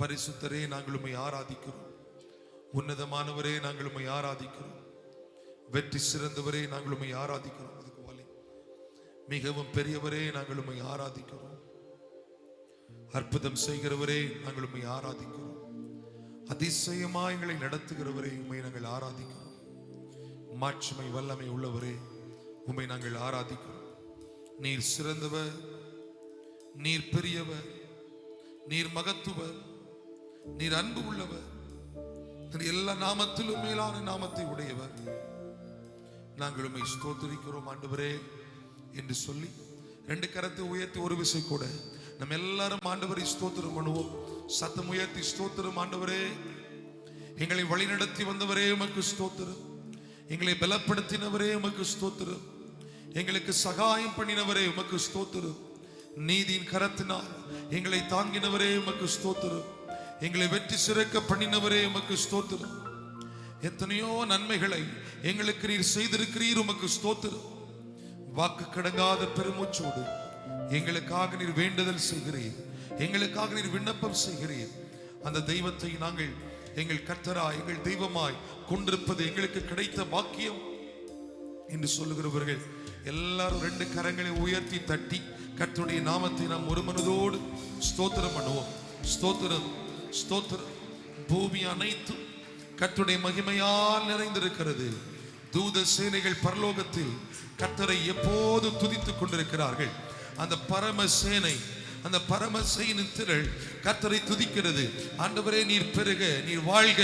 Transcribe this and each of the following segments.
பரிசுத்தரே நாங்கள் உம்மை ஆராதிக்கிறோம். உன்னதமானவரே நாங்கள் உம்மை ஆராதிக்கிறோம். வெற்றி சிறந்தவரே நாங்கள் உம்மை ஆராதிக்கிறோம். மிகவும் பெரியவரே நாங்கள் உம்மை ஆராதிக்கிறோம். அற்புதம் செய்கிறவரே நாங்கள் உம்மை ஆராதிக்கிறோம். அதிசயமா எங்களை நடத்துகிறவரே உம்மை நாங்கள் ஆராதிக்கிறோம். மாட்சிமை வல்லமை உள்ளவரே உம்மை நாங்கள் ஆராதிக்கிறோம். நீர் சிறந்தவர், நீர் பெரியவர், நீர் மகத்துவர், நீர் அன்பு உள்ளவர், எல்லா நாமத்திலும் மேலான நாமத்தை உடையவர். நாங்கள் உம்மை ஸ்தோத்திரிக்கிறோம் ஆண்டவரே என்று சொல்லி 2 கரத்தை உயர்த்தி ஒரு விசை கூட நம்ம எல்லாரும் ஆண்டவரை ஸ்தோத்திரம் பண்ணுவோம். சத்தம் உயர்த்தி ஸ்தோத்திரம். ஆண்டவரே, எங்களை வழிநடத்தி வந்தவரே உமக்கு ஸ்தோத்திரம். எங்களை பலப்படுத்தினவரே உமக்கு ஸ்தோத்திரம். எங்களுக்கு சகாயம் பண்ணினவரே உமக்கு ஸ்தோத்திரம். நீதியின் கரத்தினால் எங்களை தாங்கினவரே உமக்கு ஸ்தோத்திரம். எங்களை வெற்றி சிறக்க பண்ணினவரே உமக்கு ஸ்தோத்திரம். எத்தனையோ நன்மைகளை எங்களுக்கு நீர் செய்திருக்கிறீர், உமக்கு ஸ்தோத்திரம். வாக்கு கடங்காத பெருமூச்சோடு எங்களுக்காக நீர் வேண்டுதல் செய்கிறீர், எங்களுக்காக நீர் விண்ணப்பம் செய்கிறீர். அந்த தெய்வத்தை நாங்கள் எங்கள் கர்த்தராய் எங்கள் தெய்வமாய் கொண்டிருப்பது எங்களுக்கு கிடைத்த பாக்கியம் என்று சொல்லுகிறவர்கள் எல்லாரும் 2 கரங்களை உயர்த்தி தட்டி கர்த்தருடைய நாமத்தை நாம் ஒரு மனதோடு ஸ்தோத்திரம் பண்ணுவோம். ஸ்தோத்திரம், ஸ்தோத்திரம். பூமி அனைத்தும் கர்த்தருடைய மகிமையால் நிறைந்திருக்கிறது. தூத சேனைகள் பரலோகத்தில் கர்த்தரை எப்போதும் துதித்துக் கொண்டிருக்கிறார்கள். அந்த பரம சேனை, அந்த பரம சேனையின் திரள் கர்த்தரை துதிக்கிறது. ஆண்டவரே, நீர் பெருக, நீர் வாழ்க,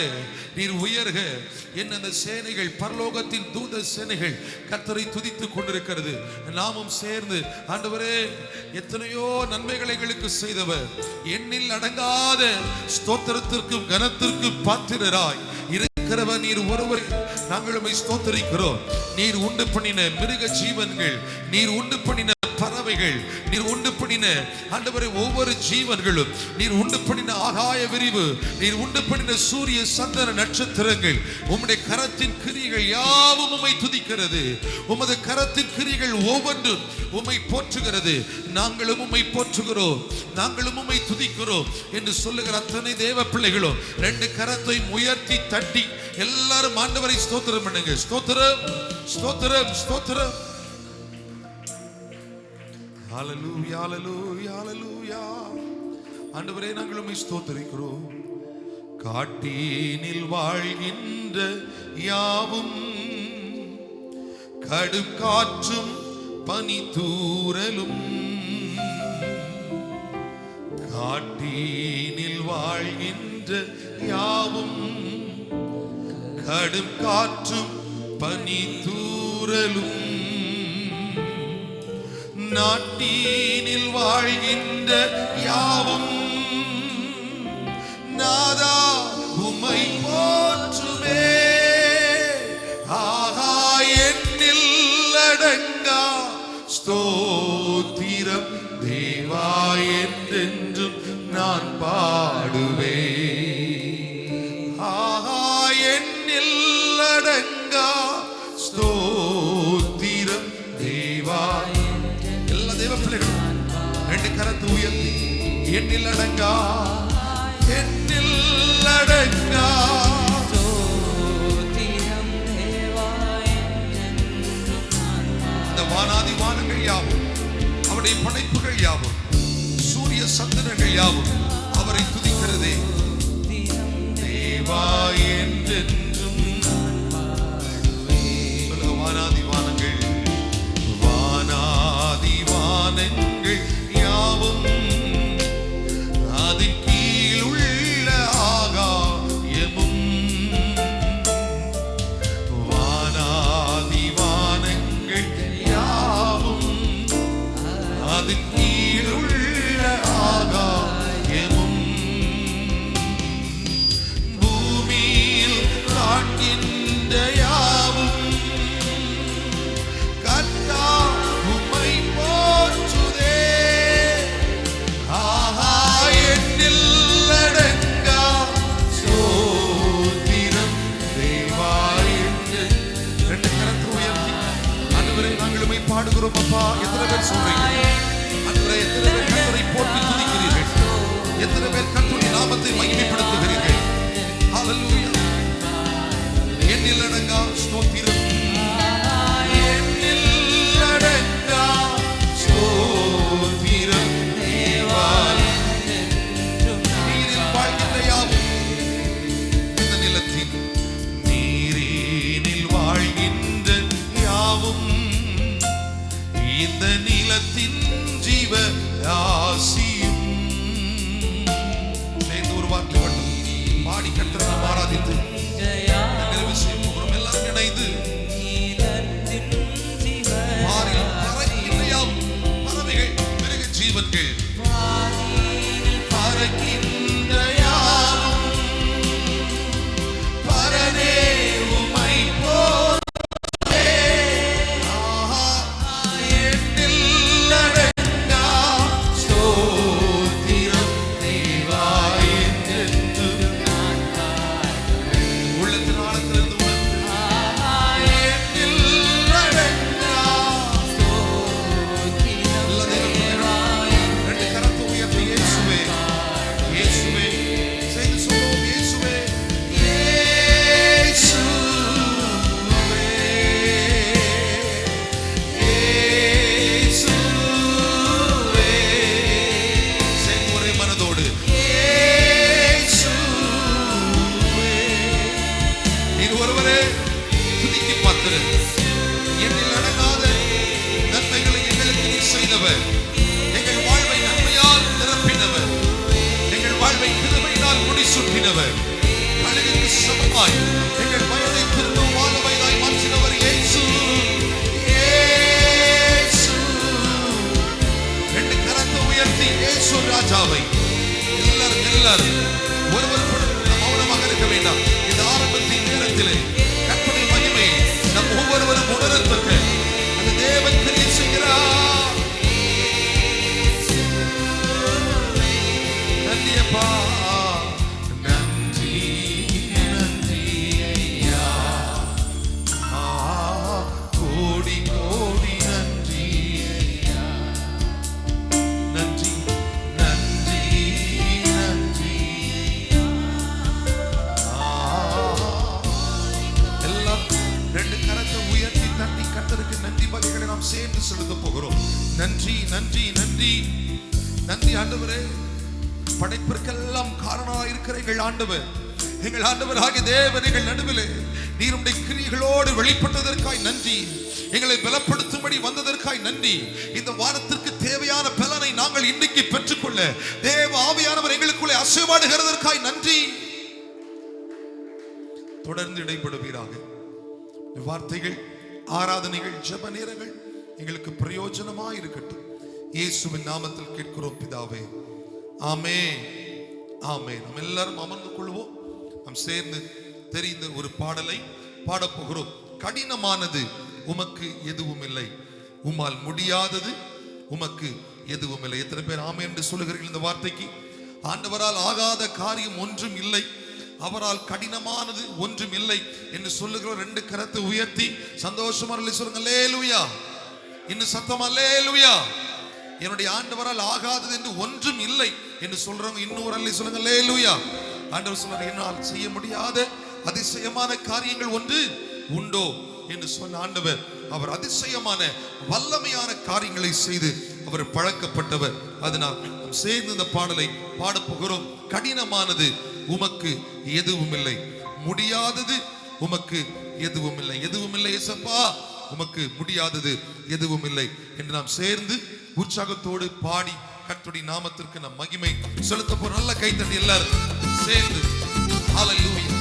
நீர் உயர்க என்ன அந்த சேனைகள், பரலோகத்தின் தூத சேனைகள் கர்த்தரை துதித்துக் கொண்டிருக்கிறது. நாமும் சேர்ந்து ஆண்டவரே, எத்தனையோ நன்மைகளை எங்களுக்கு செய்தவர், எண்ணில் அடங்காத ஸ்தோத்திரத்திற்கும் கனத்திற்கும் பாத்திரராய் இருக்கிறவர் நீர் ஒருவர். நாங்கள் உம்மை ஸ்தோத்திரிக்கிறோம். நீர் உண்டு பண்ணின மிருக ஜீவன்கள், நீர் உண்டு பண்ணின பறவைகள், நீர் உண்டு பண்ணின ஆண்டவரே ஒவ்வொரு ஜீவன்களும், நீர் உண்டு பண்ணின ஆகாய விரிவு, நீர் உண்டு பண்ணின சூரிய சந்திர நட்சத்திரங்கள், உம்முடைய கரத்தின் கிரியைகள் யாவும் உம்மை துதிக்கிறது. உமது கரத்தின் கிரியைகள் ஒவ்வொன்றும் உம்மை போற்றுகிறது. நாங்களும் உம்மை போற்றுகிறோம், நாங்களும் உம்மை துதிக்கிறோம் என்று சொல்லுகிற அத்தனை தேவ பிள்ளைகளும் 2 கரத்தை உயர்த்தி தட்டி எல்லாரும் ஆண்டவரை ஸ்தோத்திரம் பண்ணுங்க. ஸ்தோத்திரம், ஸ்தோத்திரம், ஸ்தோத்திரம். ஹல்லேலூயா, ஹல்லேலூயா, ஹல்லேலூயா. ஆண்டவரே, நாங்கள் உம்மை ஸ்தோத்திரிக்கிறோம். காட்டினில் வாழ்கின்ற யாவும், கடும் காற்றும் பனி தூறலும், காட்டினில் வாழ்கின்ற யாவும், கடும் காற்றும் பனி தூறலும், நாட்டினில் வாழ்கின்ற யாவும் நாதா உம்மை போற்றுமே. ஆஹா, எண்ணில் அடங்கா ஸ்தோத்திரம் தேவா என்றென்றும் நான் பாடுவே. ஆஹா, எண்ணில் அடங்கா ஸ்தோத்திரம் தேவா. எல்லா தேவ பிள்ளைகளும் 2 கரத்தை உயர்த்தி எண்ணில் அடங்கா, எண்ணில் அடங்கா அந்த வானாதி வானங்கள் யாவும், அவருடைய படைப்புகள் யாவும், சூரிய சந்திரங்கள் யாவும் அவரை துதிக்கிறதே. தேவா என்றென்றும் வானாதி வானங்கள், வானாதி வானங்கள் யாவும், அதின் கீழ் உள்ள ஆகாயமும், வானாதி வானங்கள் யாவும், அதின் கீழ் உள்ள ஆகாயமும், பூமியில் காண்கின்ற யாவும் கர்த்தா உம்மை போற்றுதே. ஆஹா, எண்ணில் அடங்கா ஸ்தோத்திரம் தேவா என்று 2 கரத்தை உயர்த்தி ஆண்டவரே, நாங்கள் உம்மை பாடுகிறோம். அப்பா, எத்தனை பேர் சொல்றீங்க? ஆண்டவரே, எத்தனை பேர் கர்த்தரை போற்றி துதிக்கிறீர்கள்? எத்தனை பேர் கர்த்தருடைய நாமத்தை மகிமைப்படுத்துகிறீர்கள். ஹல்லேலூயா. எண்ணில் அடங்கா ஸ்தோத்திரம், எண்ணில் அடங்கா ஸ்தோத்திரம் தேவா. நீரில் வாழ்கின்ற யாவும், இந்த நிலத்தின் நீரினில் வாழ்கின்ற யாவும், இந்த நிலத்தின் ஜீவ ராசியும். சேர்ந்து ஒரு வார்த்தை மட்டும் பாடி கர்த்தரை ஆராதித்து நிறைவு செய்ய போகிறோம். எல்லாரும் இணைந்து பாரில் பறக்கின்ற யாவும், பறவைகள், மிருக ஜீவன்கள், பறக்கின்ற யாவும் பரனே உம்மை போலே. எண்ணில் அடங்கா ஸ்தோத்திரம் தேவா என்று உள்ளத்தின் ஆழத்திலிருந்து உணர்ந்து, எண்ணில் அடங்கா ரெண்டு கரத்தை உயர்த்தி இயேசுவே, இயேசுவே செய்து சொல்லுவோம். இயேசுவே, இயேசுவே, செய்து ஒரே மனதோடு இயேசுவே. நீர் ஒருவரே துதிக்கு பாத்திரர். எண்ணில் அடங்காத நன்மைகளை எங்களுக்கு நீர் செய்தவர். எங்கள் வாழ்வை நன்மையால் நிரப்பினவர். எங்கள் வாழ்வை கிருபையினால் முடிசூட்டினவர். அழகுக்கு சமமாய் எங்கள் வயதை திரும்ப வாழ வயதாய் மாற்றினவர் இயேசு. இயேசு. ரெண்டு கரத்தை உயர்த்தி இயேசு ராஜாவை எல்லாரும் ஒருவர் கூட மௌனமாக இருக்க வேண்டாம். இந்த ஆரம்பத்தின் நேரத்திலே கற்பனை மகிமை நம் ஒவ்வொருவரும் உணரத்தக்க அந்த தேவன் கிரியை செய்கிறார். நன்றியப்பா, நன்றி நன்றி ஐயா, கோடி கோடி நன்றி ஐயா, நன்றி நன்றி நன்றி. எல்லாம் ரெண்டு கரத்தை உயர்த்தி தட்டி கர்த்தருக்கு நன்றி பலிகளை நாம் சேர்ந்து செலுத்த போகிறோம். நன்றி நன்றி நன்றி நன்றி ஆண்டவரே. படைப்பிற்கெல்லாம் காரணமாக இருக்கிற எங்கள் ஆண்டவர், எங்கள் ஆண்டவராகிய தேவன் எங்கள் நடுவிலே நீர் உம்முடைய கிரியைகளோடு வெளிப்பட்டதற்காய் நன்றி. எங்களை பலப்படுத்தும்படி வந்ததற்காய் நன்றி. இந்த வாரத்திற்கு தேவையான பலனை நாங்கள் இன்னைக்கு பெற்றுக்கொள்ள தேவ ஆவியானவர் எங்களுக்குள்ளே அசைவாடுகிறதற்காய் நன்றி. தொடர்ந்து இடைப்படுவீராக. வார்த்தைகள், ஆராதனைகள், ஜெப நேரங்கள் எங்களுக்கு பிரயோஜனமாய் இருக்கட்டும். இயேசுவின் நாமத்தில் கேட்கிறோம் பிதாவே, ஆமென் ஆமென். நாம் எல்லாரும் அமர்ந்து கொள்வோம். நாம் சேர்ந்து தெரிந்த ஒரு பாடலை பாடப்போகிறோம். கடினமானது உமக்கு எதுவும் இல்லை, உம்மால் முடியாதது உமக்கு எதுவும் இல்லை. எத்தனை பேர் ஆமென் என்று சொல்லுகிறீர்கள் இந்த வார்த்தைக்கு? ஆண்டவரால் ஆகாத காரியம் ஒன்றும் இல்லை, அவரால் கடினமானது ஒன்றும் இல்லை என்று சொல்லுகிற ரெண்டு கரத்தை உயர்த்தி சந்தோஷமா சொல்லுங்க அல்லேலூயா. இன்னும் சத்தமா அல்லேலூயா. என்னுடைய ஆண்டவரால் ஆகாதது என்று ஒன்றும் இல்லை என்று சொல்றவங்க இன்னொரு அல்ல சொல்லுங்க அல்லேலூயா. ஆண்டவர் சொல்றாரு, என்னால் செய்ய முடியாத அதிசயமான காரியங்கள் ஒன்று உண்டோ என்று சொன்ன ஆண்டவர், அவர் அதிசயமான வல்லமையான காரியங்களை செய்து அவர் பழக்கப்பட்டவர். அதனால் நாம் சேர்ந்து இந்த பாடலை பாடப்போகிறோம். கடினமானது உமக்கு எதுவும் இல்லை, முடியாதது உமக்கு எதுவும் இல்லை. எதுவும் இல்லை ஏசப்பா, உமக்கு முடியாதது எதுவும் இல்லை என்று நாம் சேர்ந்து உற்சாகத்தோடு பாடி கர்த்தருடைய நாமத்திற்கு நம் மகிமை செலுத்த போற நல்ல கைத்தட்டி எல்லாரும் சேர்ந்து ஹல்லேலூயா.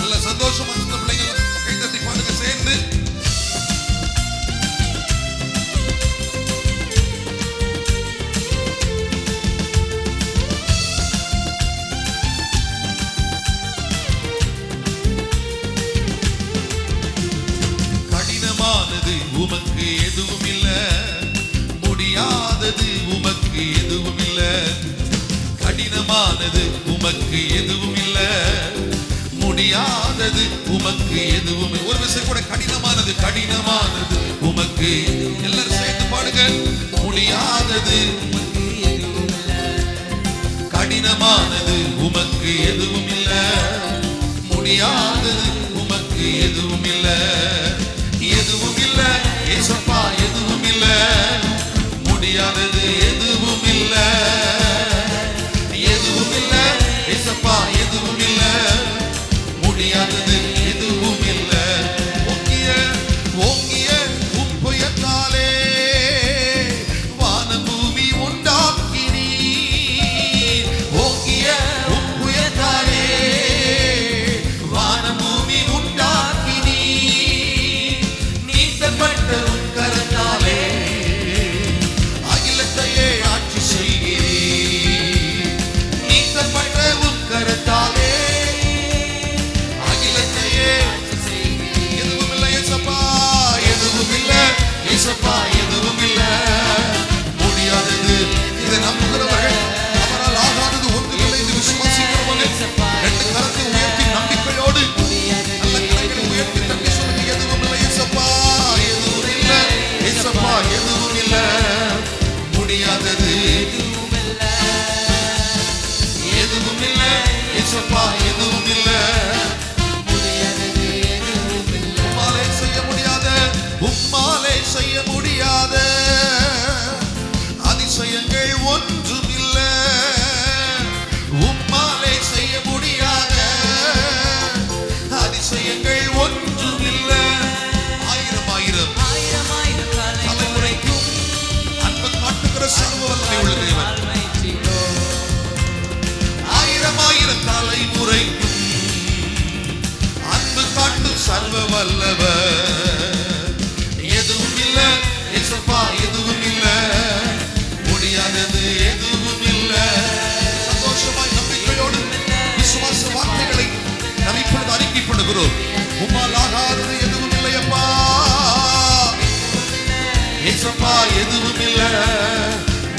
நல்ல சந்தோஷமா சின்ன பிள்ளைகள் கைத்தட்டி பாடுங்க சேர்ந்து. உமக்கு எதுவும் உமக்கு எதுவும் ஒரு விஷயம் கூட கடினமானது கடினமானது உமக்கு எல்லாரும் சேர்ந்து பாடுங்க முடியாதது கடினமானது உமக்கு எதுவும் இல்ல முடியாதது உமக்கு எதுவும் இல்ல எதுவும் இல்ல ஏசப்பா எதுவும் இல்ல முடியாதது எதுவும் இல்ல எதுவும் இல்ல ஏசப்பா எதுவும் இல்ல முடியாதது எதுவும் இல்ல ஓங்கிய ஓங்கிய உப்புயத்தாலே வான பூமி உண்டாக்கினீ ஓங்கிய உப்புயத்தாலே வான பூமி உண்டாக்கினீ நீட்டப்பட்ட உட்கரத்தாலே அகிலத்தையே ஆட்சி செய்கிறீர் நீட்டப்பட்ட உட்கரத்தாலே ஏசப்பா எதுவும் இல்ல முடியாதது இதை நம்புகிறவர்கள் அவரால் ஆகாதது ஒன்றுமில்லை என்று விசுவாசிக்கிறவர்கள் ரெண்டு கரத்தை உயர்த்தி நம்பிக்கையோடு நல்ல கரங்களை உயர்த்தி தம்பி சொல்லுங்க எதுவும் இல்லை ஏசப்பா எதுவும் இல்ல ஏசப்பா எதுவும் இல்ல முடியாதது எதுவும் இல்ல ஏசப்பா எதுவும் இல்ல உம்மாலே செய்ய முடியாத அதிசயங்கள் ஒன்றும் இல்ல உம்மாலே செய்ய முடியாத அதிசயங்கள் ஒன்றும் இல்ல ஆயிரம் ஆயிரம் தலைமுறைக்கும் அன்பு காட்டுகிற சர்வ வல்லமை உள்ள தேவன் ஆயிரம் ஆயிரம் தலைமுறைக்கும் அன்பு காட்டும் சர்வ வல்லவர் எதுவும் இல்ல ஏசப்பா எதுவும் இல்ல முடியாதது எதுவும் இல்ல சந்தோஷமாய் நம்பிக்கையோடு விசுவாச வார்த்தைகளை நாம் இப்பொழுது அறிக்கை பண்ணுகிறோம் உம்மால் ஆகாதது எதுவும் இல்லையப்பா ஏசப்பா எதுவும் இல்ல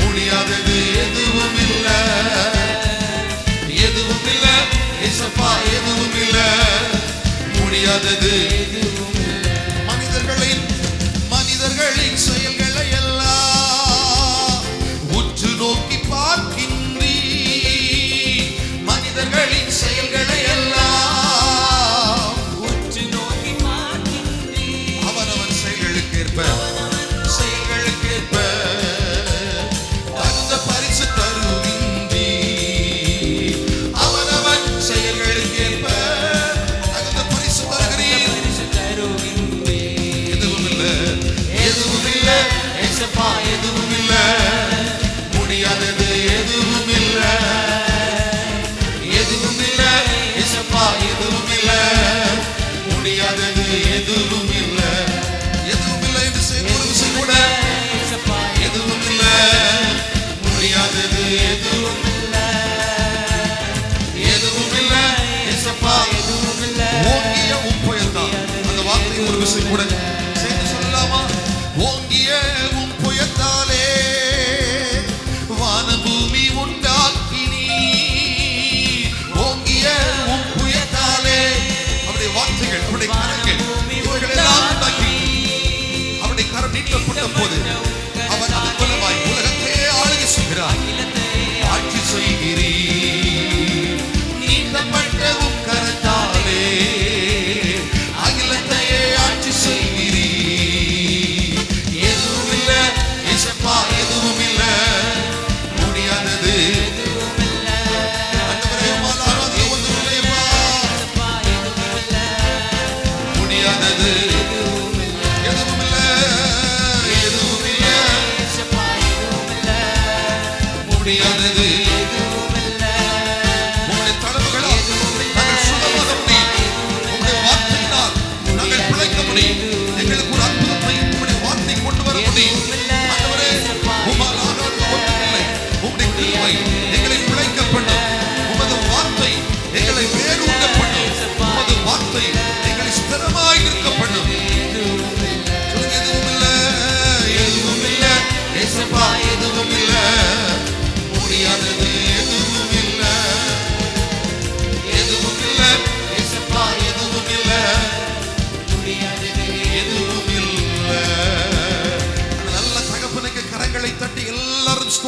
முடியாதது எதுவும் இல்ல எதுவும் இல்ல ஏசப்பா எதுவும் இல்ல முடியாதது மனிதர்களின் செயல்களை எல்லாம் உற்று நோக்கி பார்க்கின்றீ மனிதர்களின் செயல்களை எல்லாம் உற்று நோக்கி பார்க்கின்றீ அவனவன் செயல்களுக்கேற்ப தகுந்த பரிசு தருகின்றீ அவனவன் செயல்களுக்கேற்ப தகுந்த பரிசு தருகிறீர் எதுவும் இல்ல ஏசப்பா எதுவும் இல்ல முடியாதது எதுவும் இல்ல எதுவும் இல்ல ஏசப்பா எதுவும் இல்ல முடியாதது எதுவும் இல்ல எதுவும் இல்ல என்று செய்ய ஒரு விஷயம் கூட எதுவும் இல்ல முடியாதது எதுவும் இல்ல எதுவும் இல்ல ஏசப்பா எதுவும் இல்ல ஓங்கிய உப்புயத்தான் அந்த வார்த்தை ஒரு விஷயம் கூட சேர்ந்து சொல்லலாமா ஓங்கிய உம் புயத்தாலே வான பூமி உண்டாக்கினீ ஓங்கிய உம் புயத்தாலே அவருடைய வார்த்தைகள் அவருடைய கரங்கள் இவைகள் எல்லாம் உண்டாக்கி அவருடைய கரம் நீட்டப்பட்ட போது அவர் அதன் மூலமாய் உலகத்தையே ஆளுகை செய்கிறார் ஆட்சி செய்கிறீர் நீட்டப்பட்ட உம் கரத்தாலே அகிலத்தையே ஆட்சி செய்கிறீர்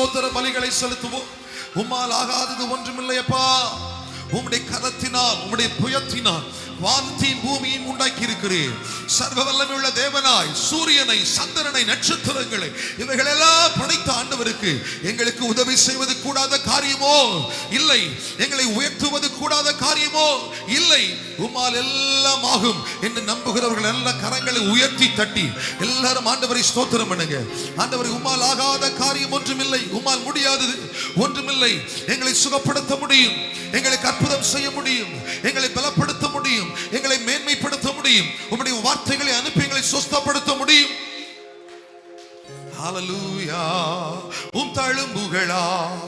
ஸ்தோத்திர பலிகளை செலுத்துவோம். உம்மால் ஆகாதது ஒன்றுமில்லையப்பா. உம்முடைய கரத்தினால் உம்முடைய புயத்தினால் வானத்தையும் பூமியையும் உண்டாக்கி இருக்கிறேன். சர்வ வல்லமை உள்ள தேவனாய் சூரியனை, சந்திரனை, நட்சத்திரங்களை இவைகளெல்லாம் படைத்த ஆண்டவருக்கு எங்களுக்கு உதவி செய்வது கூடாத காரியமோ இல்லை, எங்களை உயர்த்துவது கூடாத காரியமோ இல்லை. உம்மால் எல்லாம் ஆகும் என்று நம்புகிறவர்கள் எல்லா கரங்களை உயர்த்தி தட்டி எல்லாரும் ஆண்டவரை ஸ்தோத்திரம் பண்ணுங்க. ஆண்டவரை, உம்மால் ஆகாத காரியம் ஒன்றுமில்லை, உம்மால் முடியாதது ஒன்றுமில்லை. எங்களை சுகப்படுத்த முடியும், எங்களுக்கு அற்புதம் செய்ய முடியும், எங்களை பலப்படுத்த முடியும், எங்களை மேன்மைப்படுத்த முடியும், உம்முடைய வார்த்தைகளை அனுப்பி எங்களை சுஸ்தப்படுத்த முடியும். ஹல்லேலூயா. உம் தழும்புகளால்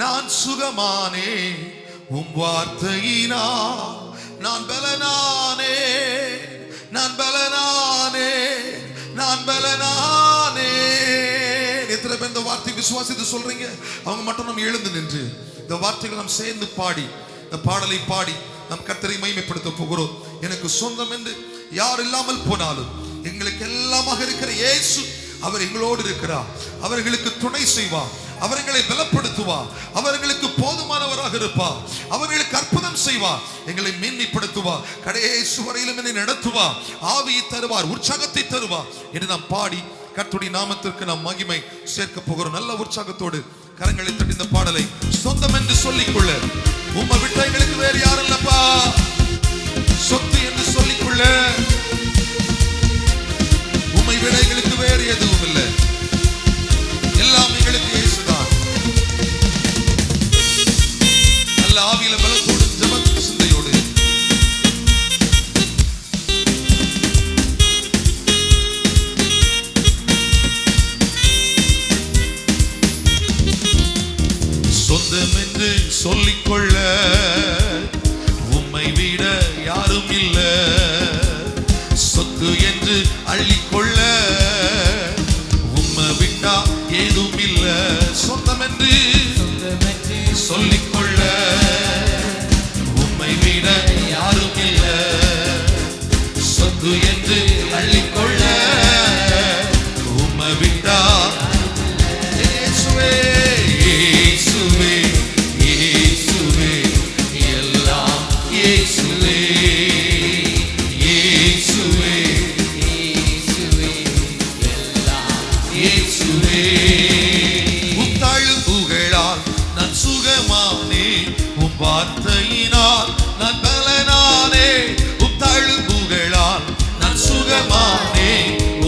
நான் சுகமானே, உம் வார்த்தையினால் நான் பலனானே, நான் பலனானே, நான் பலனானே. எத்தனை பேர் இந்த வார்த்தை விசுவாசித்து சொல்றீங்க? அவங்க மட்டும் நம்ம எழுந்து நின்று இந்த வார்த்தைகளை நாம் சேர்ந்து பாடி, இந்த பாடலை பாடி நாம் கர்த்தரை மகிமைப்படுத்த போகிறோம். எனக்கு சொந்தம் என்று யார் இல்லாமல் போனாலும் எங்களுக்கு எல்லாமாக இருக்கிற இயேசு அவர் எங்களோடு இருக்கிறார். அவர்களுக்கு துணை செய்வார், அவர்களை பலப்படுத்துவார், அவர்களுக்கு போதுமானவராக இருப்பார், அவர்களுக்கு அற்புதம் செய்வார், எங்களை மேன்மைப்படுத்துவார், கடைசி வரையிலும் என்னை நடத்துவார், ஆவியை தருவார், உற்சாகத்தை தருவார் என்று நாம் பாடி கர்த்தருடைய நாமத்திற்கு நாம் மகிமை சேர்க்க போகிறோம். நல்ல உற்சாகத்தோடு கரங்களை தட்டி இந்த பாடலை சொந்தம் என்று சொல்லிக்கொள்ள. உம்மை விட்ட எங்களுக்கு வேறு யாரும் இல்லப்பா. சொத்து என்று சொல்லிக்கொள்ள. உம்மை விட எங்களுக்கு வேறு எதுவும் இல்லை. எல்லாம் எங்களுக்கு இயேசுதான். நல்ல ஆவியில பலத்தோடு ஜெப சிந்தையோடு சொந்தம் என்று சொல்லிக்கொள்ள. உம்மை விட யாரும் இல்ல. சொத்து என்று அள்ளிக்கொள்ள. உம்மை விட்டா ஏதும் இல்ல. சொந்தம் என்று சொல்லிக்கொள்ள. உம்மை விட யாரும் இல்ல. சொத்து என்று அள்ளிக்கொள்ள. உம்மை விட்டா இயேசுவே, இயேசுவே, இயேசுவே, எல்லாம் இயேசுவே, இயேசுவே, இயேசுவே, எல்லாம் இயேசுவே. உம் தழும்புகளால் நான் சுகமானே, உம் வார்த்தையினால் நான் பலனானே. உம் தழும்புகளால் நான் சுகமானே,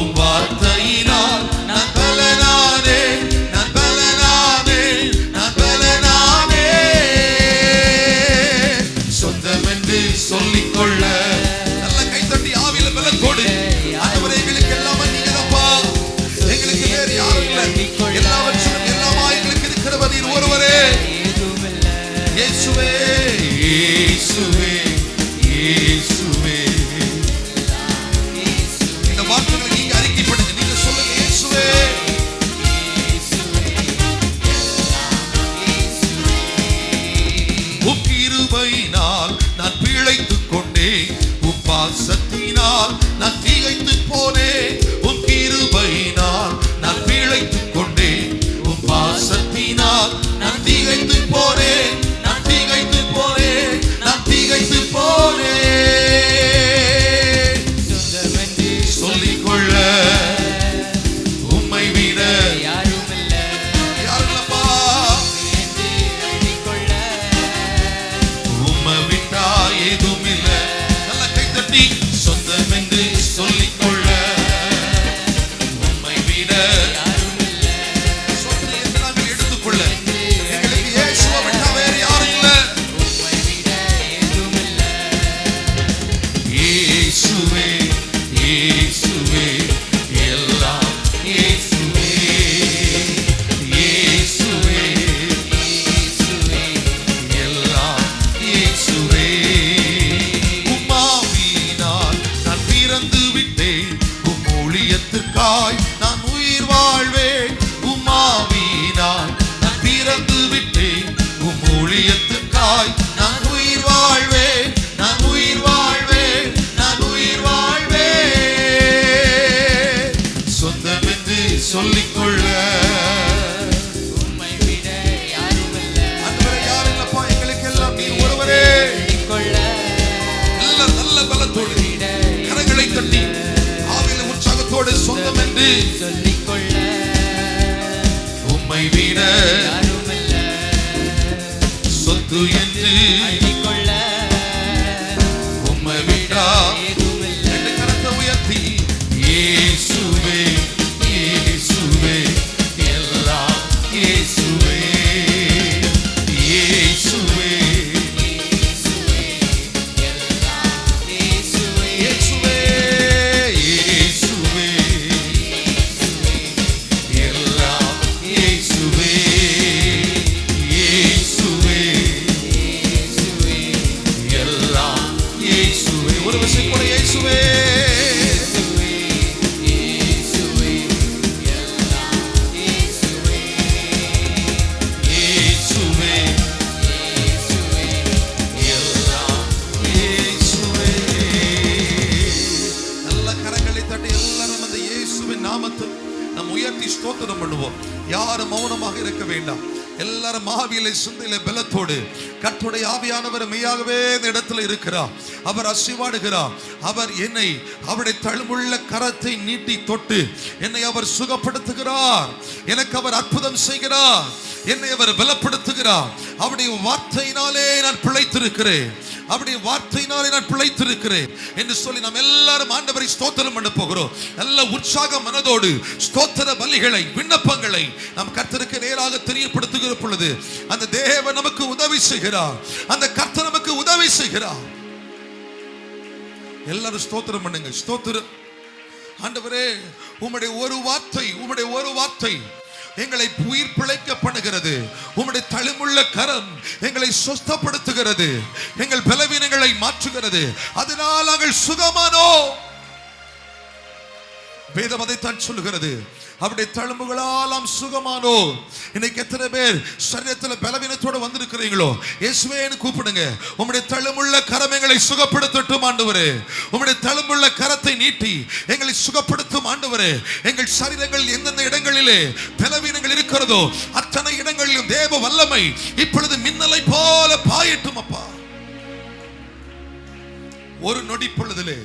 உம் வார்த்தையினால் நான் பலனானே, நான் பலனானே, நான் பலனானே. சொந்தம் என்று சொல்லிக்கொள்ள. நல்ல கைத்தட்டி ஆவியில பலத்தோடு ஆண்டவரே, எங்களுக்கு எல்லாமே நீங்கதான்ப்பா. எங்களுக்கு வேறு யாரும் இல்லை. எல்லாவற்றும் எல்லாமா எங்களுக்கு இருக்கிறவர் நீர் ஒருவரே. இயேசுவே, இயேசுவே, இயேசுவே. இந்த வார்த்தைகளை நீங்க அறிக்கைப்படுங்க. நீங்க சொல்லுங்க, இயேசுவே. உம் கிருபையினால் நான் பிழைத்துக் கொண்டேன். உம் பாசத்தினால் நான் திகைத்து போனேன். உம் கிருபையினால் நான் பிழைத்துக் கொண்டேன். உம் பாசத்தினால் நான் திகைத்து போனேன். நான் திகைத்து போனேன். நான் திகைத்து போனேன். சொல்லிக்கொள்ள. உம்மை விட யாரும் இல்லப்பா. உம்மை விட்டா ஏதும் இல்லை. நல்ல கைத்தட்டி சொந்தம் என்று சொல்லிக்கொள்ள. உம்மை விட யாரும் இல்லை. சொத்து என்று நாங்கள் எடுத்துக்கொள்ள. எங்களுக்கு இயேசுவை விட்டா வேறு யாரும் இல்லை. உம்மை விட ஏதும் இல்லை. இயேசுவே, இயேசுவே, எல்லாம் இயேசுவே, இயேசுவே, இயேசுவே, எல்லாம் இயேசுவே. உம் ஆவியினால் நான் பிறந்து விட்டேன். உம் ஊழியத்திற்காய் நான் உயிர் வாழ்வேன். உம் ஆவியினால் நான் பிறந்து விட்டேன். உம் ஊழியத்திற்காய் நான் உயிர் வாழ்வேன். நான் உயிர் வாழ்வேன். நான் உயிர் வாழ்வேன். சொந்தம் என்று சொல்லிக்கொள்ள. உம்மை உம்மோடு சொந்தம் என்று சொல்லிக்கொள்ள உம்மை விட யாருமல்ல. சொத்து என்று அள்ளிக்கொள்ள உம்மை விடா ஏதுமில்ல. ரெண்டு கரத்தை உயர்த்தி இயேசுவே இயேசுவே எல்லாம் இயேசுவே இயேசுவே இயேசுவே இயேசுவே இயேசுவே எல்லாம் இயேசுவே இயேசுவே எல்லாம் இயேசுவே. ஒரு விஷயம் கூட இயேசுவே இயேசுவே எல்லாம் இயேசுவே. நல்ல கரங்களை தட்டி எல்லாரும் அந்த இயேசுவின் நாமத்தை நாம் உயர்த்தி ஸ்தோத்திரம் பண்ணுவோம். யாரும் மௌனமாக இருக்க வேண்டாம். எல்லாரும் ஆவியிலே சிந்தையிலே பலத்தோடு கர்த்தருடைய ஆவியானவர் மெய்யாகவே இந்த இடத்துல இருக்கிறார். அவர் அசைவாடுகிறார். அவர் என்னை அவருடைய தழும்புள்ள கரத்தை நீட்டி தொட்டு என்னை அவர் சுகப்படுத்துகிறார். எனக்கு அவர் அற்புதம் செய்கிறார். என்னை அவர் பலப்படுத்துகிறார். அவருடைய வார்த்தையினாலே நான் பிழைத்திருக்கிறேன். அவருடைய வார்த்தையினாலே நான் பிழைத்திருக்கிறேன் என்று சொல்லி நாம் எல்லாரும் ஆண்டவரை ஸ்தோத்திரம் பண்ண போகிறோம். நல்ல உற்சாக மனதோடு ஸ்தோத்திர பலிகளை விண்ணப்பங்களை நாம் கர்த்தருக்கு நேராக தெரியப்படுத்துகிற பொழுது அந்த தேவன் நமக்கு உதவி செய்கிறார். அந்த கர்த்தர் நமக்கு உதவி செய்கிறார். எல்லாரும் ஸ்தோத்திரம் பண்ணுங்க. ஸ்தோத்திரம். ஆண்டவரே, உம்முடைய ஒரு வார்த்தை எங்களை உயிர் பிழைக்க பண்ணுகிறது. உம்முடைய தழும்புள்ள கரம் எங்களை சுஸ்தப்படுத்துகிறது. எங்கள் பலவீனங்களை மாற்றுகிறது. அதனால் நாங்கள் சுகமானோம். வேதம் அதைத்தான் சொல்லுகிறது. அவருடைய தழும்புகளால் நாம் சுகமானோம். இன்னைக்கு எத்தனை பேர் சரீரத்தில் பலவீனத்தோடு வந்திருக்கிறீங்களோ, இயேசுவேன்னு கூப்பிடுங்க. உம்முடைய தழும்புள்ள கரம் எங்களை சுகப்படுத்தட்டும் ஆண்டவரே. உம்முடைய தழும்புள்ள கரத்தை நீட்டி எங்களை சுகப்படுத்தும் ஆண்டவரே. எங்கள் சரீரங்கள் எந்தெந்த இடங்களிலே பலவீனங்கள் இருக்கிறதோ அத்தனை இடங்களிலும் தேவ வல்லமை இப்பொழுது மின்னலை போல பாயட்டும் அப்பா. ஒரு நொடி பொழுதிலே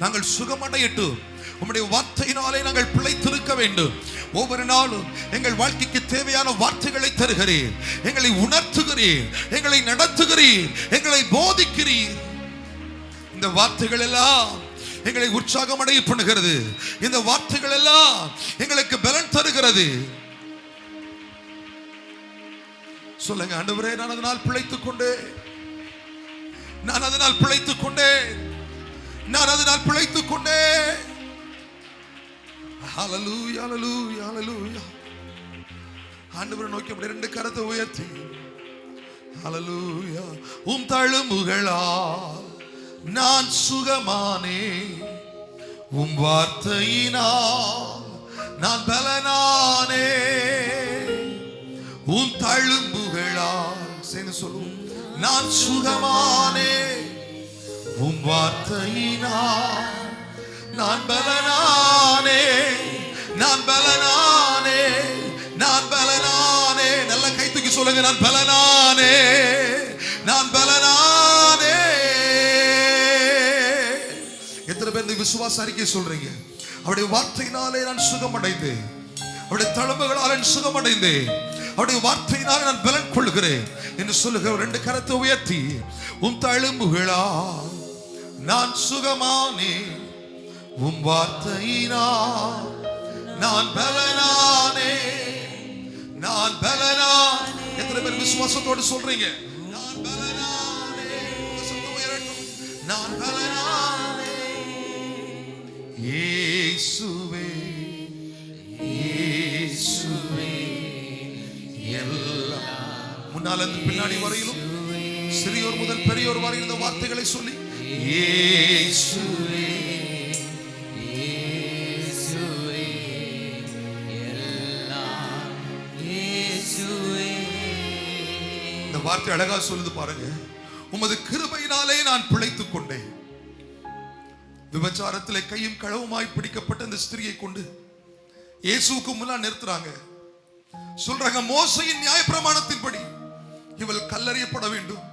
நாங்கள் சுகமடையட்டும். உம்முடைய வார்த்தையினாலே நாங்கள் பிழைத்திருக்க வேண்டும். ஒவ்வொரு நாளும் எங்கள் வாழ்க்கைக்கு தேவையான வார்த்தைகளை தருகிறீர். எங்களை உணர்த்துகிறீர். எங்களை நடத்துகிறீர். எங்களை போதிக்கிறீர். இந்த வார்த்தைகள் எல்லாம் எங்களை உற்சாகம் அடைய பண்ணுகிறது. இந்த வார்த்தைகள் எல்லாம் எங்களுக்கு பலன் தருகிறது. சொல்லுங்க, ஆண்டவரே, நான் அதனால் பிழைத்துக் கொண்டேன். நான் அதனால் பிழைத்துக் கொண்டேன். நான் அதனால் பிழைத்துக் கொண்டேன். ஹல்லேலூயா, ஹல்லேலூயா, ஹல்லேலூயா. ஆண்டவரை நோக்கி அப்படி ரெண்டு கரத்தை உயர்த்தி ஹல்லேலூயா. உம் தழும்புகளால் நான் சுகமானே. உம் வார்த்தையினால் நான் பலனானே. உம் தழும்புகளால் சேர்ந்து சொல்லுவோம். நான் சுகமானே. உம் வார்த்தையினால் நான் பலனானே. நான் பலனானே. நான் பலனானே. நல்ல கை தூக்கி சொல்லுங்க, நான் பலனானே. நான் பலனானே. எத்தனை பேர் இந்த விசுவாச அறிக்கை சொல்றீங்க? அவருடைய வார்த்தையினாலே நான் சுகமடைந்தேன். அவருடைய தழும்புகளால் நான் சுகமடைந்தேன். அவருடைய வார்த்தையினாலே நான் பலன் கொள்கிறேன் என்று சொல்லுகிற ரெண்டு கரத்தை உயர்த்தி உம் தழும்புகளால் நான் சுகமானே. உம் வார்த்தையினால் நான் பலனானே. நான் பலனானே. எத்தனை பேர் விசுவாசத்தோடு சொல்றீங்க? நான் பலனானே. நான் பலனானே. இயேசுவே இயேசுவே எல்லாம். முன்னால் இருந்து பின்னாடி வரையிலும் சிறியோர் முதல் பெரியோர் வரை இந்த வார்த்தைகளை சொல்லி இயேசுவே இயேசுவே எல்லாம் இயேசுவே. இந்த வார்த்தை அழகா சொல்லுது பாருங்க. உமது கிருபையினாலே நான் பிழைத்துக் கொண்டேன். விபச்சாரத்திலே கையும் களவுமாய் பிடிக்கப்பட்ட இந்த ஸ்திரியை கொண்டு இயேசுவுக்கு முன்னால் நிறுத்துறாங்க. சொல்றாங்க, மோசையின் நியாயப்பிரமாணத்தின்படி இவள் கல்லறியப்பட வேண்டும்,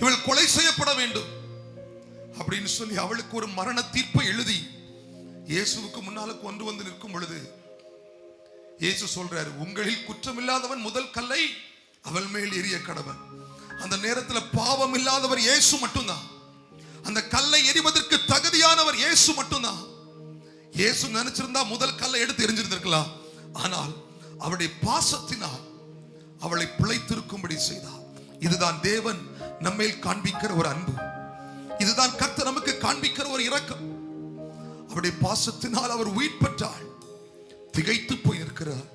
இவள் கொலை செய்யப்பட வேண்டும் அப்படின்னு சொல்லி அவளுக்கு ஒரு மரண தீர்ப்பை எழுதி இயேசுவுக்கு முன்னால கொண்டு வந்து நிற்கும் பொழுது இயேசு சொல்றாரு, உங்களில் குற்றமில்லாதவன் முதல் கல்லை அவள் மேல் எறிய கடவன். அந்த நேரத்தில் பாவம் இல்லாதவர் இயேசு மட்டும்தான். அந்த கல்லை எறிவதற்கு தகுதியானவர் இயேசு மட்டும்தான். இயேசு நினைச்சிருந்தா முதல் கல்லை எடுத்து எரிஞ்சிருந்திருக்கலாம். ஆனால் அவருடைய பாசத்தினால் அவளை பிழைத்திருக்கும்படி செய்தார். இதுதான் தேவன் நம்மேல் காண்பிக்கிற ஒரு அன்பு. இதுதான் கர்த்தர் நமக்கு காண்பிக்கிற ஒரு இரக்கம். அவருடைய பாசத்தினால் அவர் உயிர் பெற்றாள். திகைத்து போய் இருக்கிறார்.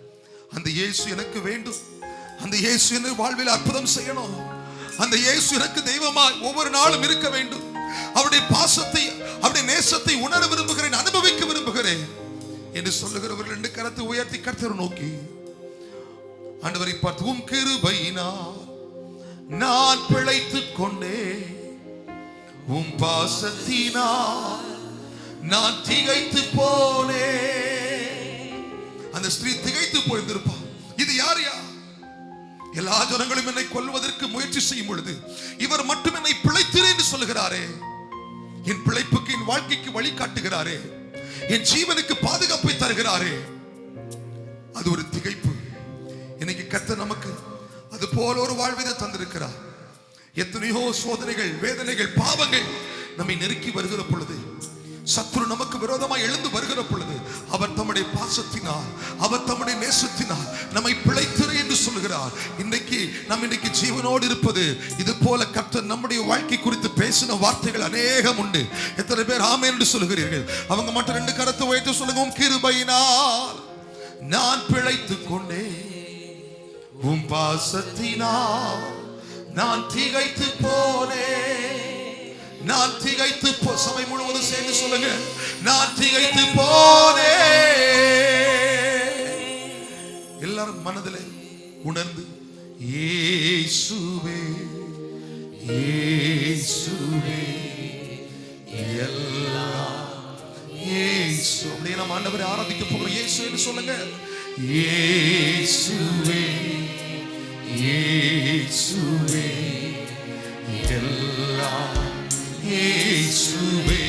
அந்த இயேசு எனக்கு வேண்டும். அந்த இயேசு என் வாழ்வில் அற்புதம் செய்யணும். அந்த இயேசு எனக்கு தெய்வமாய் ஒவ்வொரு நாளும் இருக்க வேண்டும். அவருடைய பாசத்தை, அவருடைய நேசத்தை உணர விரும்புகிறேன், அனுபவிக்க விரும்புகிறேன் என்று சொல்லுகிறவர்கள் 2 கரத்தை உயர்த்தி கர்த்தரை நோக்கி ஆண்டவரை பார்த்து, உம் கிருபையினால் நான் பிழைத்துக் கொண்டேன், உம் பாசத்தினால் நான் திகைத்து போனேன். அந்த ஸ்திரீ திகைத்து போயிருந்திருப்பா. இது யார்? எல்லா ஜனங்களும் என்னை கொல்வதற்கு முயற்சி செய்யும் பொழுது இவர் மட்டும் என்னை பிழைத்தீரே என்று சொல்லுகிறாரே, என் பிழைப்புக்கு, என் வாழ்க்கைக்கு வழி காட்டுகிறாரே, என் ஜீவனுக்கு பாதுகாப்பை தருகிறாரே, அது ஒரு திகைப்பு. இன்னைக்கு கர்த்தர் நமக்கு அது போல ஒரு வாழ்வை தந்திருக்கிறார். எத்தனையோ சோதனைகள், வேதனைகள், பாவங்கள் நம்மை நெருக்கி வருகிற பொழுது, சத்துரு நமக்கு விரோதமாய் எழுந்து வருகிற பொழுது, அவர் தம்முடைய பாசத்தினால், அவர் தம்முடைய நேசத்தினால் நம்மை பிழைத்திரு என்று சொல்கிறார். இன்னைக்கு ஜீவனோடு இருப்பது இது போல கர்த்தர் நம்முடைய வாழ்க்கை குறித்து பேசின வார்த்தைகள் அநேகம் உண்டு. எத்தனை பேர் ஆமென் என்று சொல்லுகிறீர்கள்? அவங்க மட்டும் 2 கரத்தை உயர்த்தி சொல்லுங்க. உம் கிருபையினால் நான் பிழைத்துக் கொண்டேன், உம் பாசத்தினால் நான் திகைத்து போனேன். நான் திகைத்து சபை முழுவதும் சேர்ந்து சொல்லுங்க, நான் திகைத்து போனேன். எல்லாரும் மனதிலே உணர்ந்து, இயேசுவே இயேசுவே எல்லாம் இயேசு. அப்படியே நம்ம ஆண்டவரை ஆராதிக்க போகிறோம். இயேசு என்று சொல்லுங்க. இயேசுவே இயேசுவே எல்லாம் இயேசுவே.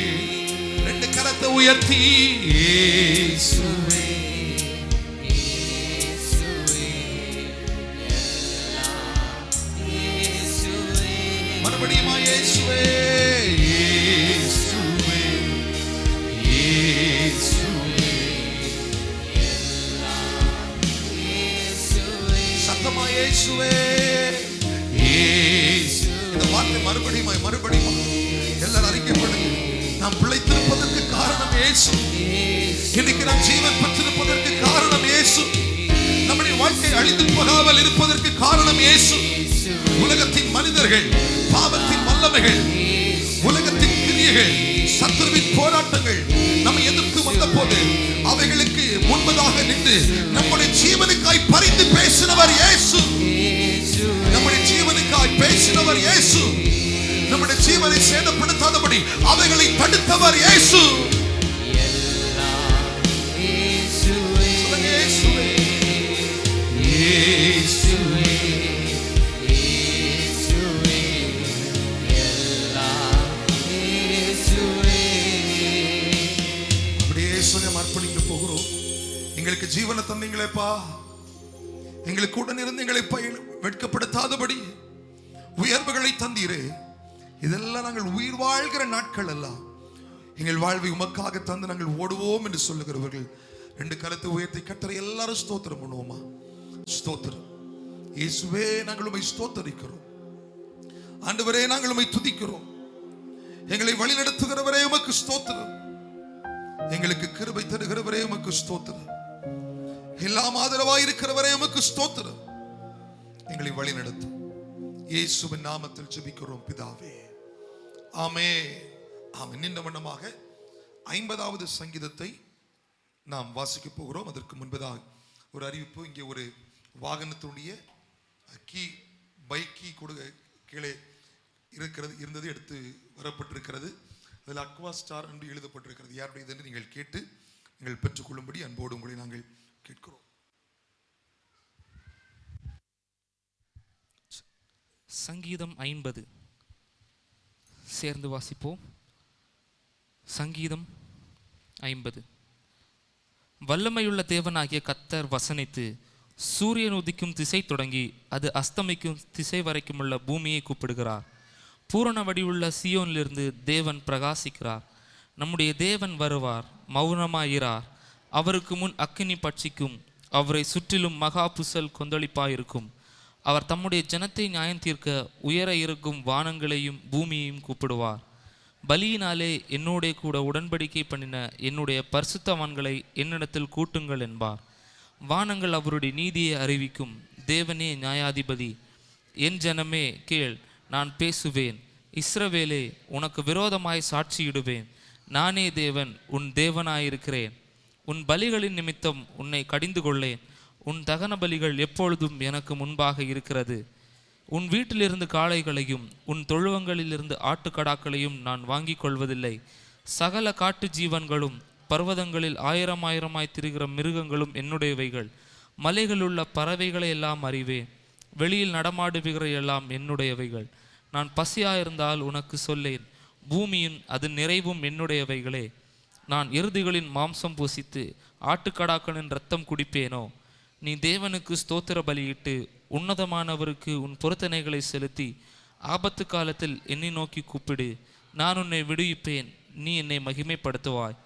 2 கரத்தை உயர்த்தி, இயேசுவே இயேசுவே எல்லாம் இயேசுவே. மறுபடியும் இயேசுவே இயேசுவே இயேசுவே எல்லாம் இயேசுவே. சத்தமா இயேசுவே இயேசு. இந்த வார்த்தை மறுபடியும் எல்லாரும் அறிக்கை பண்ணுங்க. நாம் பிழைத்திருப்பதற்கு காரணம் இயேசு. இன்னைக்கு நாம் ஜீவன் பெற்றிருப்பதற்கு காரணம் இயேசு. நம்முடைய வாழ்க்கை அழிந்து போகாமல் இருப்பதற்கு காரணம் இயேசு. உலகத்தின் மனிதர்கள், பாவத்தின் வல்லமைகள், உலகத்தின் கிரியைகள், சத்துருவின் போராட்டங்கள் நம்மை எதிர்த்து வந்த போது அவைகளுக்கு முன்பதாக நின்று நம்முடைய ஜீவனுக்காய் பரிந்து பேசினவர் இயேசு. நம்முடைய ஜீவனுக்காய் பேசினவர் இயேசு. நம்முடைய ஜீவனை சேதப்படுத்தாதபடி அவைகளை தடுத்தவர் இயேசு. அர்ப்பணிக்க போகிறோம். எங்களுக்கு ஜீவனை தந்தீங்களேப்பா, எங்களுக்கு உடன் இருந்து எங்களை வெட்கப்படுத்தாதபடி உயர்வுகளை தந்தீரே. இதெல்லாம் நாங்கள் உயிர் வாழ்கிற நாட்கள் எல்லாம் எங்கள் வாழ்வை உமக்காக தந்து நாங்கள் ஓடுவோம் என்று சொல்லுகிறவர்கள் 2 கரத்தை உயர்த்தி கர்த்தரை எல்லாரும் ஸ்தோத்திரம் பண்ணுவோமா? ஸ்தோத்திரம். இயேசுவே, நாங்கள் உம்மை ஸ்தோத்தரிக்கிறோம். ஆண்டவரே, நாங்கள் உம்மை துதிக்கிறோம். எங்களை வழி நடத்துகிறவரே உமக்கு ஸ்தோத்திரம். எங்களுக்கு கிருபை தருகிறவரே உமக்கு ஸ்தோத்திரம். எல்லாம் ஆதரவாய் இருக்கிறவரே உமக்கு ஸ்தோத்திரம். எங்களை வழி நடத்தும் இயேசுவின் நாமத்தில் ஜெபிக்கிறோம் பிதாவே, ஆமென். ஆமென். நின்ற வண்ணமாக 50வது சங்கீதத்தை நாம் வாசிக்க போகிறோம். அதற்கு முன்பதாக ஒரு அறிவிப்பு. இங்கே ஒரு வாகனத்துடைய பைக் கீ கீழே இருந்தது எடுத்து வரப்பட்டிருக்கிறது. அதில் அக்வா ஸ்டார் என்று எழுதப்பட்டிருக்கிறது. யாருடையது என்று நீங்கள் கேட்டு நீங்கள் பெற்றுக்கொள்ளும்படி அன்போடு உங்களை நாங்கள் கேட்கிறோம். சங்கீதம் 50 சேர்ந்து வாசிப்போம். சங்கீதம் 50. வல்லமையுள்ள தேவனாகிய கர்த்தர் வசனித்து சூரியன் உதிக்கும் திசை தொடங்கி அது அஸ்தமிக்கும் திசை வரைக்குமுள்ள பூமியை கூப்பிடுகிறார். பூரண வடிவுள்ள சியோனிலிருந்து தேவன் பிரகாசிக்கிறார். நம்முடைய தேவன் வருவார், மௌனமாயிரார். அவருக்கு முன் அக்கினி பட்சிக்கும், அவரை சுற்றிலும் மகா புசல் கொந்தளிப்பாயிருக்கும். அவர் தம்முடைய ஜனத்தை நியாயம் தீர்க்க உயர இருக்கும் வானங்களையும் பூமியையும் கூப்பிடுவார். பலியினாலே என்னோட கூட உடன்படிக்கை பண்ணின என்னுடைய பரிசுத்தவான்களை என்னிடத்தில் கூட்டுங்கள் என்பார். வானங்கள் அவருடைய நீதியை அறிவிக்கும். தேவனே நியாயாதிபதி. என் ஜனமே கேள், நான் பேசுவேன். இஸ்ரவேலே, உனக்கு விரோதமாய் சாட்சியிடுவேன். நானே தேவன், உன் தேவனாயிருக்கிறேன். உன் பலிகளின் நிமித்தம் உன்னை கடிந்து கொள்ளேன். உன் தகன பலிகள் எப்பொழுதும் எனக்கு முன்பாக இருக்கிறது. உன் வீட்டிலிருந்து காளைகளையும் உன் தொழுவங்களிலிருந்து ஆட்டுக்கடாக்களையும் நான் வாங்கி கொள்வதில்லை. சகல காட்டு ஜீவன்களும் பர்வதங்களில் ஆயிரமாய் திரிகிற மிருகங்களும் என்னுடையவைகள். மலைகளுள்ள பறவைகளை எல்லாம் அறிவேன். வெளியில் நடமாடுகிற எல்லாம் என்னுடையவைகள். நான் பசியாயிருந்தால் உனக்கு சொல்லேன், பூமியின் அது நிறைவும் என்னுடையவைகளே. நான் எருதுகளின் மாம்சம் பூசித்து ஆட்டுக்கடாக்களின் இரத்தம் குடிப்பேனோ? நீ தேவனுக்கு ஸ்தோத்திர பலியிட்டு உன்னதமானவருக்கு உன் பொருத்தனைகளை செலுத்தி ஆபத்து காலத்தில் என்னை நோக்கி கூப்பிடு. நான் உன்னை விடுவிப்பேன், நீ என்னை மகிமைப்படுத்துவாய்.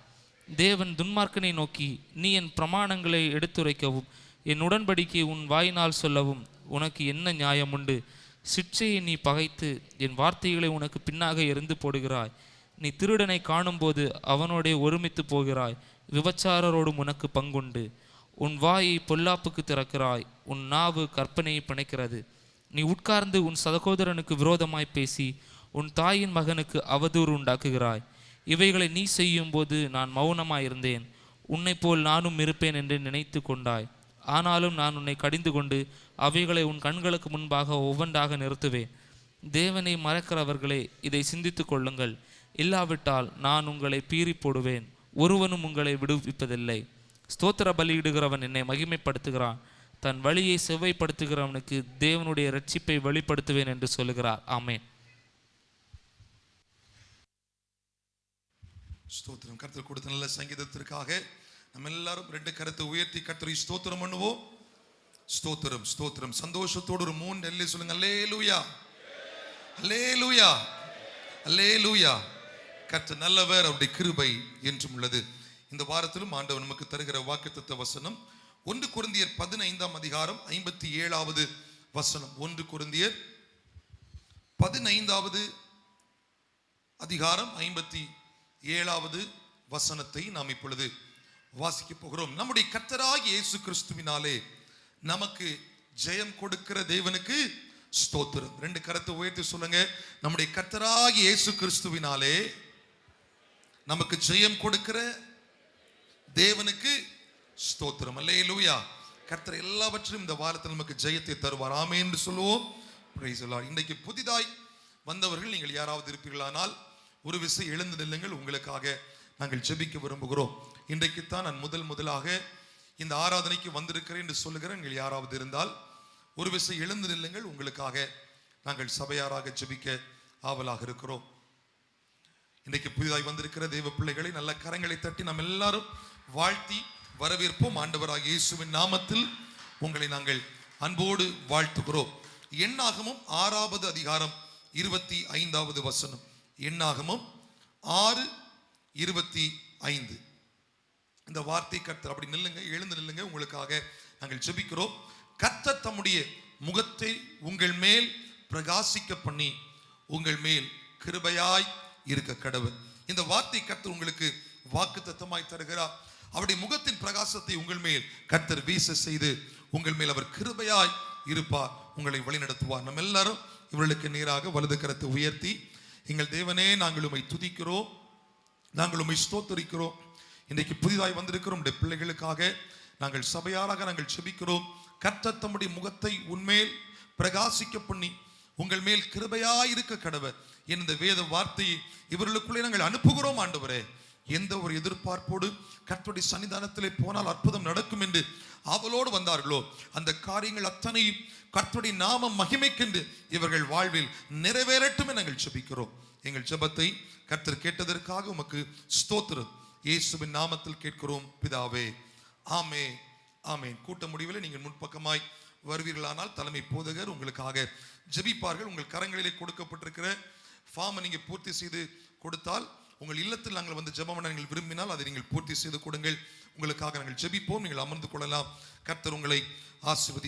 தேவன் துன்மார்க்கனை நோக்கி, நீ என் பிரமாணங்களை எடுத்துரைக்கவும் என் உடன்படிக்கை உன் வாயினால் சொல்லவும் உனக்கு என்ன நியாயம் உண்டு? சிற்றையை நீ பகைத்து என் வார்த்தைகளை உனக்கு பின்னாக எறிந்து போடுகிறாய். நீ திருடனை காணும்போது அவனோடே ஒருமித்து போகிறாய். விபச்சாரரோடும் உனக்கு பங்குண்டு. உன் வாயை பொல்லாப்புக்கு திறக்கிறாய். உன் நாவு கற்பனையை பிணைக்கிறது. நீ உட்கார்ந்து உன் சகோதரனுக்கு விரோதமாய் பேசி உன் தாயின் மகனுக்கு அவதூறு உண்டாக்குகிறாய். இவைகளை நீ செய்யும் போது நான் மௌனமாயிருந்தேன். உன்னை போல் நானும் இருப்பேன் என்று நினைத்து கொண்டாய். ஆனாலும் நான் உன்னை கடிந்து கொண்டு அவைகளை உன் கண்களுக்கு முன்பாக ஒவ்வொன்றாக நிறுத்துவேன். தேவனை மறக்கிறவர்களே, இதை சிந்தித்து கொள்ளுங்கள். இல்லாவிட்டால் நான் உங்களை பீறி போடுவேன். ஒருவனும் உங்களை விடுவிப்பதில்லை. ஸ்தோத்திர பலியிடுகிறவன் என்னை மகிமைப்படுத்துகிறான். தன் வழியை செவ்வைப்படுத்துகிறவனுக்கு தேவனுடைய இரட்சிப்பை வெளிப்படுத்துவேன் என்று சொல்லுகிறார். ஆமென். ஸ்தோத்திரம். கர்த்தர் கொடுத்த நல்ல சங்கீதத்திற்காக நம்ம எல்லாரும் ரெண்டு கரத்தை உயர்த்தி கர்த்தரை ஸ்தோத்திரம் பண்ணுவோம். ஸ்தோத்திரம், ஸ்தோத்திரம். சந்தோஷத்தோடு ஒரு 3 நெல்லி சொல்லுங்க. அல்லேலூயா, அல்லேலூயா, அல்லேலூயா. கர்த்தர் நல்லவர், அவருடைய கிருபை என்றும் உள்ளது. இந்த வாரத்திலும் ஆண்டவர் நமக்கு தருகிற வாக்குத்தத்த வசனம் 1 கொரிந்தியர் 15ஆம் அதிகாரம் 57வது வசனம். 1 கொரிந்தியர் 15வது அதிகாரம் 57வது வசனத்தை நாம் இப்பொழுது வாசிக்க போகிறோம். நம்முடைய கர்த்தராகிய இயேசு கிறிஸ்துவினாலே நமக்கு ஜெயம் கொடுக்கிற தேவனுக்கு ஸ்தோத்திரம். 2 கரத்தை உயர்த்தி சொல்லுங்க. நம்முடைய கர்த்தராகிய இயேசு கிறிஸ்துவினாலே நமக்கு ஜெயம் கொடுக்கிற தேவனுக்கு ஸ்தோத்திரம். அல்லேலூயா. கர்த்தர் எல்லாவற்றையும் இந்த வாரத்தில் நமக்கு ஜெயத்தை தருவார். ஆமென் என்று சொல்லுவோம். Praise the Lord. இன்றைக்கு புதிதாய் வந்தவர்கள் நீங்கள் யாராவது இருப்பீர்களானால் ஒரு விசை எழுந்து நில்லுங்கள். உங்களுக்காக நாங்கள் ஜெபிக்க விரும்புகிறோம். இன்றைக்கு தான் நான் முதலாக இந்த ஆராதனைக்கு வந்திருக்கிறேன் என்று சொல்லுகிறேன். நீங்கள் யாராவது இருந்தால் ஒரு விசை எழுந்து நில்லுங்கள். உங்களுக்காக நாங்கள் சபையாராக ஜெபிக்க ஆவலாக இருக்கிறோம். இன்றைக்கு புதிதாய் வந்திருக்கிற தேவ பிள்ளைகளை நல்ல கரங்களை தட்டி நாம் எல்லாரும் வாழ்த்தி வரவேற்போம். ஆண்டவராகிய இயேசுவின் நாமத்தில் உங்களை நாங்கள் அன்போடு வாழ்த்துகிறோம். எண்ணாகமம் 6வது அதிகாரம் 25வது வசனம். எண்ணாகமம் 6:25. இந்த வார்த்தை கர்த்தர், அப்படி நில்லுங்க, எழுந்து நில்லுங்க, உங்களுக்காக நாங்கள் ஜெபிக்கிறோம். கர்த்தர் தம்முடைய முகத்தை உங்கள் மேல் பிரகாசிக்க பண்ணி உங்கள் மேல் கிருபையாய் இருக்க கடவுள். இந்த வார்த்தை கர்த்தர் உங்களுக்கு வாக்குத்தத்தமாய் தருகிறார். அவருடைய முகத்தின் பிரகாசத்தை உங்கள் மேல் கர்த்தர் வீச செய்து உங்கள் மேல் அவர் கிருபையாய் இருப்பார், உங்களை வழிநடத்துவார். நம்ம எல்லாரும் இவர்களுக்கு நேராக வலது கரத்தை உயர்த்தி, எங்கள் தேவனே, நாங்கள் உம்மை துதிக்கிறோம், நாங்கள் உம்மை ஸ்தோத்திரிக்கிறோம். இன்றைக்கு புதிதாய் வந்திருக்கிறோம் உடைய பிள்ளைகளுக்காக நாங்கள் சபையாராக நாங்கள் ஜெபிக்கிறோம். கர்த்தர் தம்முடைய முகத்தை உன்மேல் பிரகாசிக்க பண்ணி உங்கள் மேல் கிருபையாய் இருக்க கடவர். இந்த வேத வார்த்தையை இவர்களுக்குள்ளே நாங்கள் அனுப்புகிறோம். ஆண்டவரே, எந்த ஒரு எதிர்பார்ப்போடு கர்த்தருடைய சன்னிதானத்திலே போனால் அற்புதம் நடக்கும் என்று அவளோடு வந்தார்களோ, அந்த காரியங்கள் அத்தனையும் கர்த்தருடைய நாம மகிமைக்கென்று இவர்கள் வாழ்வில் நிறைவேறட்டும் என நாங்கள் ஜெபிக்கிறோம். எங்கள் ஜெபத்தை கர்த்தர் கேட்டதற்காக உமக்கு ஸ்தோத்திரம். இயேசுவின் நாமத்தில் கேட்கிறோம் பிதாவே, ஆமென் ஆமென். கூட்ட முடிவில் நீங்கள் முன்பக்கமாய் வருவீர்களானால் தலைமை போதகர் உங்களுக்காக ஜெபிப்பார்கள். உங்கள் கரங்களிலே கொடுக்கப்பட்டிருக்கிற ஃபார்மை நீங்கள் பூர்த்தி செய்து கொடுத்தால், உங்கள் இல்லத்தில் நாங்கள் வந்து ஜெபம் பண்ண நீங்கள் விரும்பினால் அதை நீங்கள் பூர்த்தி செய்து கொடுங்கள். உங்களுக்காக நாங்கள் ஜெபிப்போம். நீங்கள் அமர்ந்து கொள்ளலாம். கர்த்தர் உங்களை ஆசீர்வதி